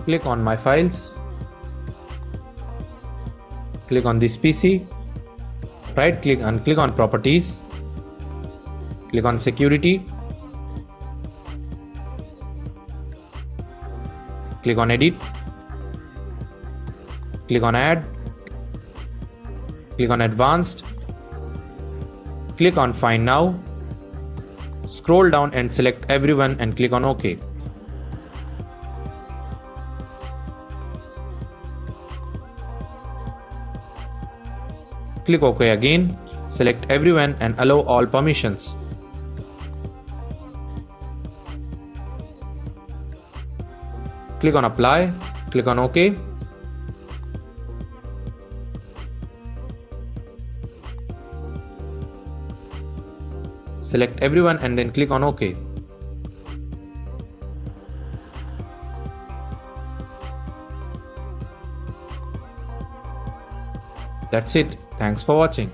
Click on My Files. Click on this PC. Right click and click on Properties. Click on Security. Click on Edit. Click on Add. Click on Advanced. Click on Find Now. Scroll down and select Everyone and click on OK. Click OK again. Select Everyone and allow all permissions. Click on Apply. Click on OK. Select Everyone and then click on OK. That's it. Thanks for watching.